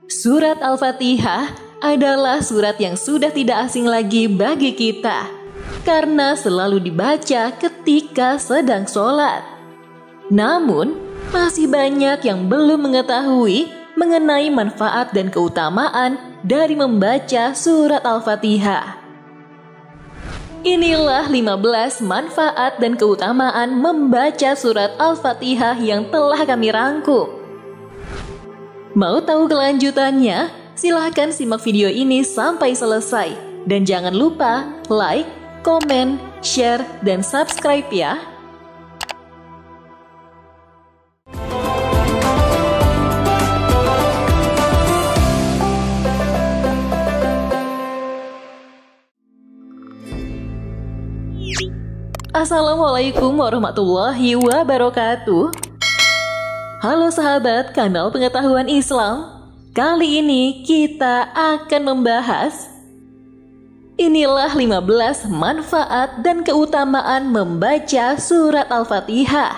Surat Al-Fatihah adalah surat yang sudah tidak asing lagi bagi kita, karena selalu dibaca ketika sedang sholat. Namun, masih banyak yang belum mengetahui mengenai manfaat dan keutamaan dari membaca surat Al-Fatihah. Inilah 15 manfaat dan keutamaan membaca surat Al-Fatihah yang telah kami rangkum. Mau tahu kelanjutannya? Silahkan simak video ini sampai selesai. Dan jangan lupa like, komen, share, dan subscribe ya. Assalamualaikum warahmatullahi wabarakatuh. Halo sahabat kanal Pengetahuan Islam. Kali ini kita akan membahas inilah 15 manfaat dan keutamaan membaca surat Al-Fatihah.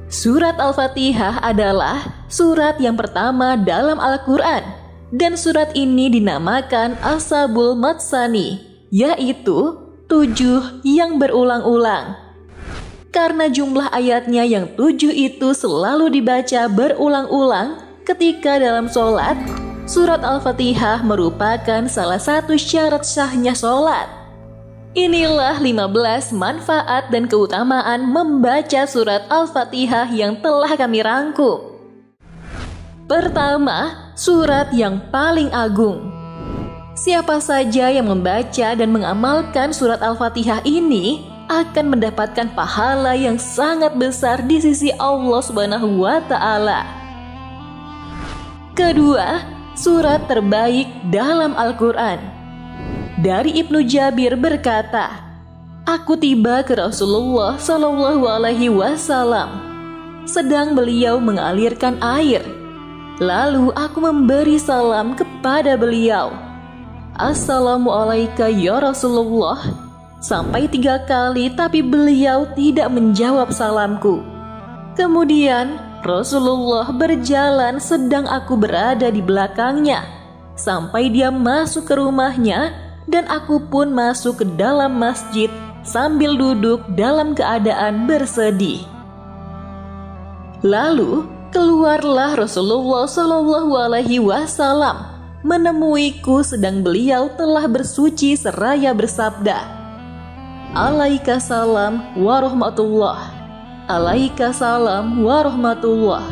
Surat Al-Fatihah adalah surat yang pertama dalam Al-Quran, dan surat ini dinamakan As-Sab'ul Matsani, yaitu 7 yang berulang-ulang. Karena jumlah ayatnya yang 7 itu selalu dibaca berulang-ulang ketika dalam sholat, surat Al-Fatihah merupakan salah satu syarat sahnya sholat. Inilah 15 manfaat dan keutamaan membaca surat Al-Fatihah yang telah kami rangkum. Pertama, surat yang paling agung. Siapa saja yang membaca dan mengamalkan surat Al-Fatihah ini akan mendapatkan pahala yang sangat besar di sisi Allah Subhanahu wa Ta'ala. Kedua, surat terbaik dalam Al-Quran. Dari Ibnu Jabir berkata, aku tiba ke Rasulullah Shallallahu Alaihi Wasallam, sedang beliau mengalirkan air. Lalu aku memberi salam kepada beliau. Assalamualaikum ya Rasulullah. Sampai 3 kali, tapi beliau tidak menjawab salamku. Kemudian Rasulullah berjalan sedang aku berada di belakangnya, sampai dia masuk ke rumahnya, dan aku pun masuk ke dalam masjid sambil duduk dalam keadaan bersedih. Lalu keluarlah Rasulullah Shallallahu Alaihi Wasallam menemuiku sedang beliau telah bersuci seraya bersabda, Alaika salam warahmatullah, alaika salam warahmatullah,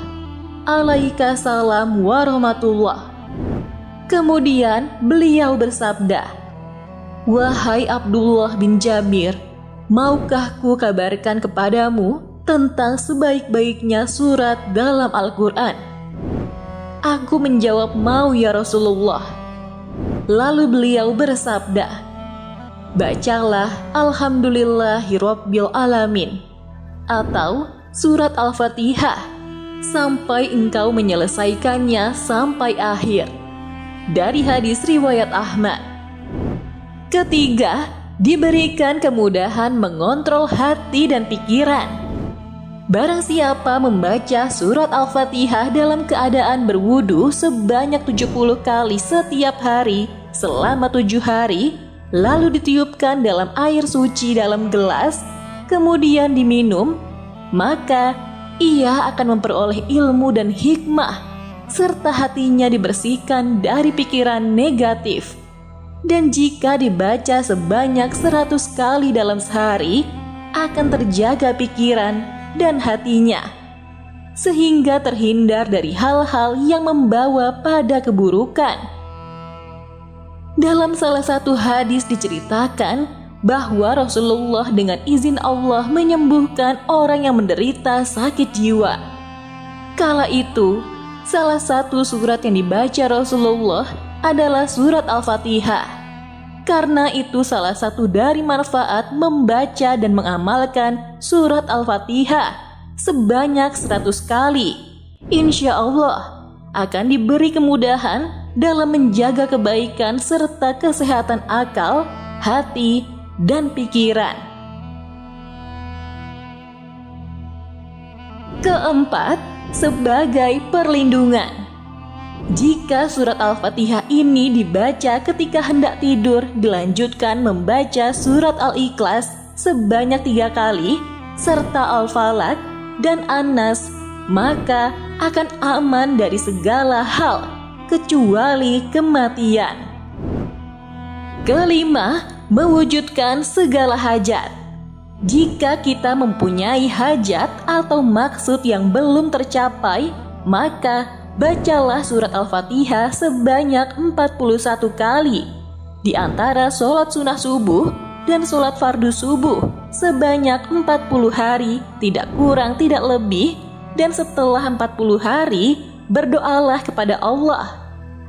alaika salam warahmatullah. Kemudian beliau bersabda, wahai Abdullah bin Jabir, maukah ku kabarkan kepadamu tentang sebaik-baiknya surat dalam Al-Quran? Aku menjawab, mau ya Rasulullah. Lalu beliau bersabda, bacalah Alhamdulillahirabbil alamin atau surat Al-Fatihah sampai engkau menyelesaikannya sampai akhir. Dari hadis riwayat Ahmad. Ketiga, diberikan kemudahan mengontrol hati dan pikiran. Barang siapa membaca surat Al-Fatihah dalam keadaan berwudu sebanyak 70 kali setiap hari selama 7 hari, lalu ditiupkan dalam air suci dalam gelas, kemudian diminum, maka ia akan memperoleh ilmu dan hikmah, serta hatinya dibersihkan dari pikiran negatif. Dan jika dibaca sebanyak 100 kali dalam sehari, akan terjaga pikiran dan hatinya, sehingga terhindar dari hal-hal yang membawa pada keburukan. Dalam salah satu hadis diceritakan bahwa Rasulullah dengan izin Allah menyembuhkan orang yang menderita sakit jiwa. Kala itu, salah satu surat yang dibaca Rasulullah adalah surat Al-Fatihah. Karena itu salah satu dari manfaat membaca dan mengamalkan surat Al-Fatihah sebanyak 100 kali. Insya Allah akan diberi kemudahan dalam menjaga kebaikan serta kesehatan akal, hati, dan pikiran. Keempat, sebagai perlindungan. Jika surat Al-Fatihah ini dibaca ketika hendak tidur, dilanjutkan membaca surat Al-Ikhlas sebanyak 3 kali, serta Al-Falaq dan An-Nas, maka akan aman dari segala hal, kecuali kematian. Kelima, mewujudkan segala hajat. Jika kita mempunyai hajat atau maksud yang belum tercapai, maka bacalah surat Al-Fatihah sebanyak 41 kali. Di antara sholat sunnah subuh dan sholat fardu subuh sebanyak 40 hari, tidak kurang tidak lebih. Dan setelah 40 hari, berdoalah kepada Allah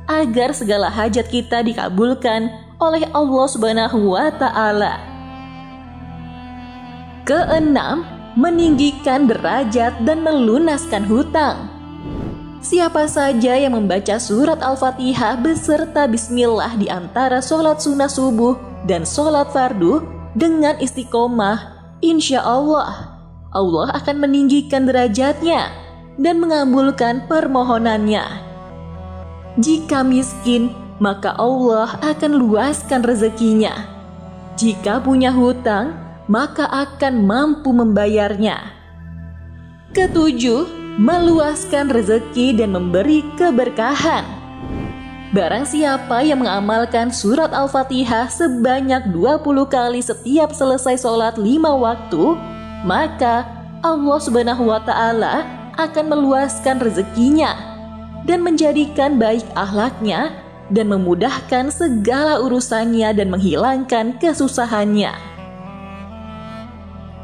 agar segala hajat kita dikabulkan oleh Allah Subhanahu wa Ta'ala. Keenam, meninggikan derajat dan melunaskan hutang. Siapa saja yang membaca surat Al-Fatihah beserta bismillah di antara sholat sunnah subuh dan sholat fardu dengan istiqomah, insya Allah akan meninggikan derajatnya dan mengabulkan permohonannya. Jika miskin, maka Allah akan luaskan rezekinya. Jika punya hutang, maka akan mampu membayarnya. Ketujuh, meluaskan rezeki dan memberi keberkahan. Barang siapa yang mengamalkan surat Al-Fatihah sebanyak 20 kali setiap selesai sholat 5 waktu, maka Allah Subhanahu wa Ta'ala akan meluaskan rezekinya dan menjadikan baik akhlaknya dan memudahkan segala urusannya dan menghilangkan kesusahannya.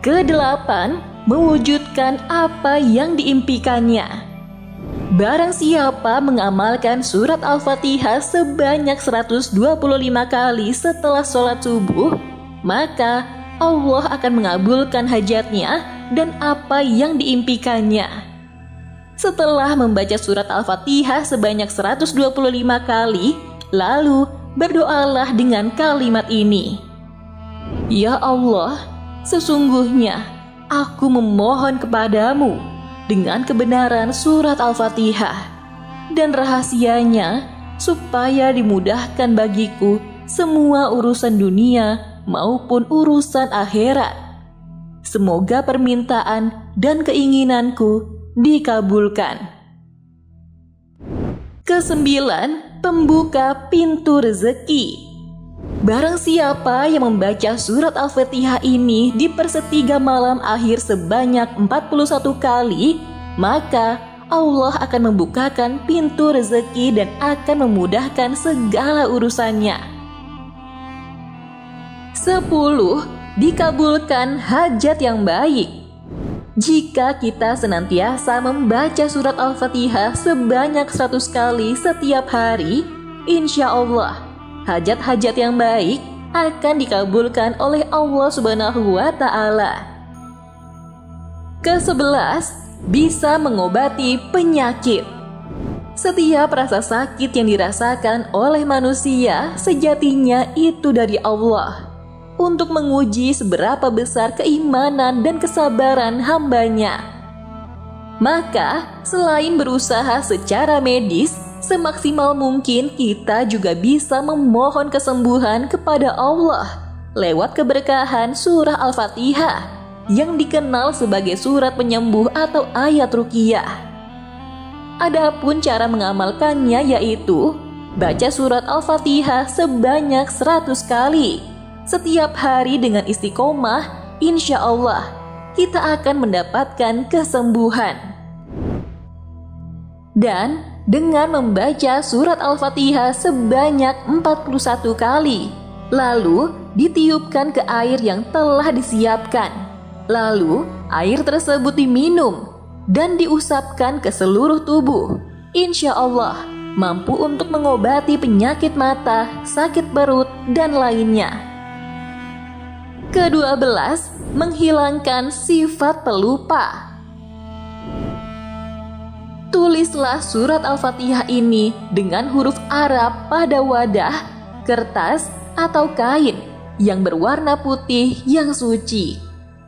Kedelapan, mewujudkan apa yang diimpikannya. Barang siapa mengamalkan surat Al-Fatihah sebanyak 125 kali setelah sholat subuh, maka Allah akan mengabulkan hajatnya dan apa yang diimpikannya. Setelah membaca surat Al-Fatihah sebanyak 125 kali, lalu berdoalah dengan kalimat ini. Ya Allah, sesungguhnya aku memohon kepadamu dengan kebenaran surat Al-Fatihah dan rahasianya supaya dimudahkan bagiku semua urusan dunia maupun urusan akhirat. Semoga permintaan dan keinginanku dikabulkan. Kesembilan, pembuka pintu rezeki. Barang siapa yang membaca surat Al-Fatihah ini di pertiga malam akhir sebanyak 41 kali, maka Allah akan membukakan pintu rezeki dan akan memudahkan segala urusannya. 10. Dikabulkan hajat yang baik. Jika kita senantiasa membaca surat Al-Fatihah sebanyak 100 kali setiap hari, insya Allah hajat-hajat yang baik akan dikabulkan oleh Allah Subhanahu wa Ta'ala. Ke-11, bisa mengobati penyakit. Setiap rasa sakit yang dirasakan oleh manusia sejatinya itu dari Allah, untuk menguji seberapa besar keimanan dan kesabaran hambanya. Maka, selain berusaha secara medis, semaksimal mungkin kita juga bisa memohon kesembuhan kepada Allah lewat keberkahan surah Al-Fatihah yang dikenal sebagai surat penyembuh atau ayat ruqyah. Adapun cara mengamalkannya yaitu baca surat Al-Fatihah sebanyak 100 kali setiap hari dengan istiqomah, insya Allah kita akan mendapatkan kesembuhan. Dan dengan membaca surat Al-Fatihah sebanyak 41 kali, lalu ditiupkan ke air yang telah disiapkan. Lalu air tersebut diminum dan diusapkan ke seluruh tubuh. Insya Allah mampu untuk mengobati penyakit mata, sakit perut, dan lainnya. Ke-12, menghilangkan sifat pelupa. Tulislah surat Al-Fatihah ini dengan huruf Arab pada wadah, kertas, atau kain yang berwarna putih yang suci.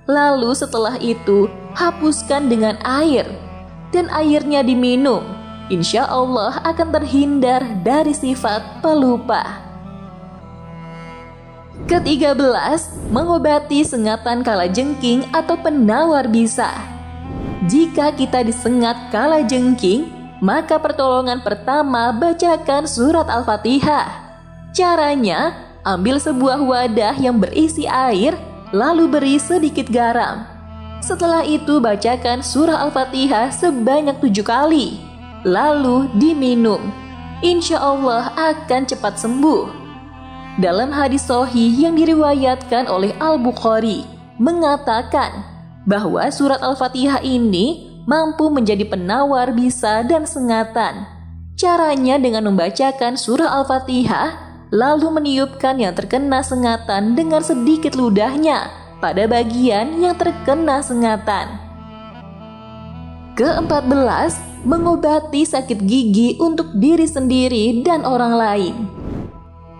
Lalu setelah itu, hapuskan dengan air, dan airnya diminum. insya Allah akan terhindar dari sifat pelupa. Ke-13, mengobati sengatan kalajengking atau penawar bisa. Jika kita disengat kalajengking, maka pertolongan pertama bacakan surat Al-Fatihah. Caranya, ambil sebuah wadah yang berisi air, lalu beri sedikit garam. Setelah itu bacakan surah Al-Fatihah sebanyak 7 kali, lalu diminum. Insya Allah akan cepat sembuh. Dalam hadis sahih yang diriwayatkan oleh Al-Bukhari, mengatakan bahwa surat Al-Fatihah ini mampu menjadi penawar bisa dan sengatan. Caranya dengan membacakan surah Al-Fatihah, lalu meniupkan yang terkena sengatan dengan sedikit ludahnya pada bagian yang terkena sengatan. Ke-14, mengobati sakit gigi untuk diri sendiri dan orang lain.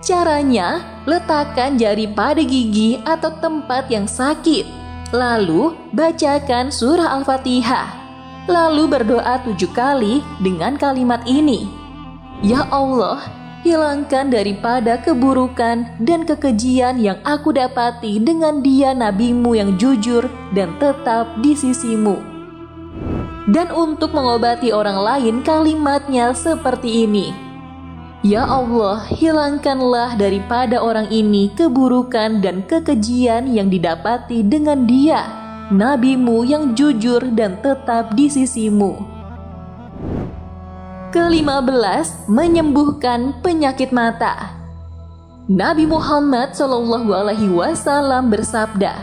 Caranya, letakkan jari pada gigi atau tempat yang sakit, lalu bacakan surah Al-Fatihah, lalu berdoa 7 kali dengan kalimat ini: Ya Allah, hilangkan daripada keburukan dan kekejian yang aku dapati dengan dia nabimu yang jujur dan tetap di sisimu. Dan untuk mengobati orang lain kalimatnya seperti ini: Ya Allah, hilangkanlah daripada orang ini keburukan dan kekejian yang didapati dengan dia, nabimu yang jujur dan tetap di sisimu. Ke-15, menyembuhkan penyakit mata. Nabi Muhammad SAW bersabda,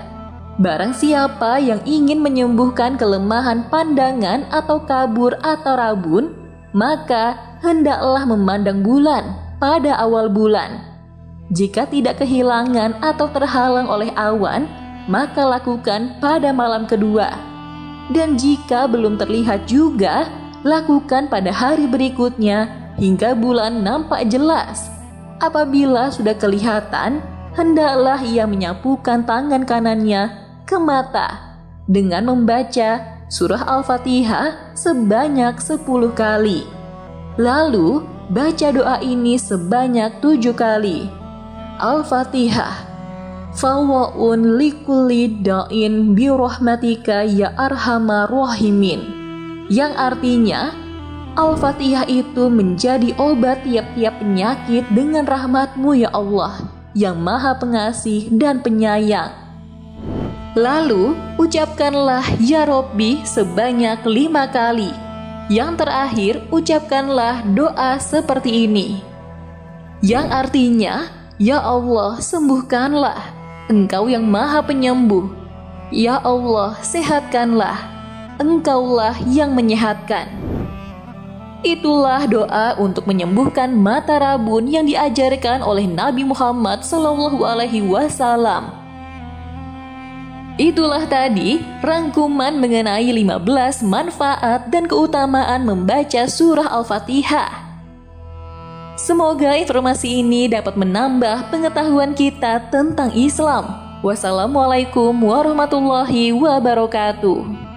barang siapa yang ingin menyembuhkan kelemahan pandangan atau kabur atau rabun, maka hendaklah memandang bulan pada awal bulan. Jika tidak kehilangan atau terhalang oleh awan, maka lakukan pada malam kedua. Dan jika belum terlihat juga, lakukan pada hari berikutnya hingga bulan nampak jelas. Apabila sudah kelihatan, hendaklah ia menyapukan tangan kanannya ke mata dengan membaca surah Al-Fatihah sebanyak 10 kali. Lalu baca doa ini sebanyak 7 kali. Al-Fatihah. Fawwa'un likulli da'in birahmatika ya arhamar rahimin. Yang artinya, Al-Fatihah itu menjadi obat tiap-tiap penyakit dengan rahmat-Mu ya Allah, yang Maha Pengasih dan Penyayang. Lalu, ucapkanlah Ya Robbi sebanyak 5 kali. Yang terakhir, ucapkanlah doa seperti ini, yang artinya, Ya Allah, sembuhkanlah, Engkau yang Maha Penyembuh. Ya Allah, sehatkanlah, Engkaulah yang menyehatkan. Itulah doa untuk menyembuhkan mata rabun yang diajarkan oleh Nabi Muhammad SAW. Itulah tadi rangkuman mengenai 15 manfaat dan keutamaan membaca surah Al-Fatihah. Semoga informasi ini dapat menambah pengetahuan kita tentang Islam. Wassalamualaikum warahmatullahi wabarakatuh.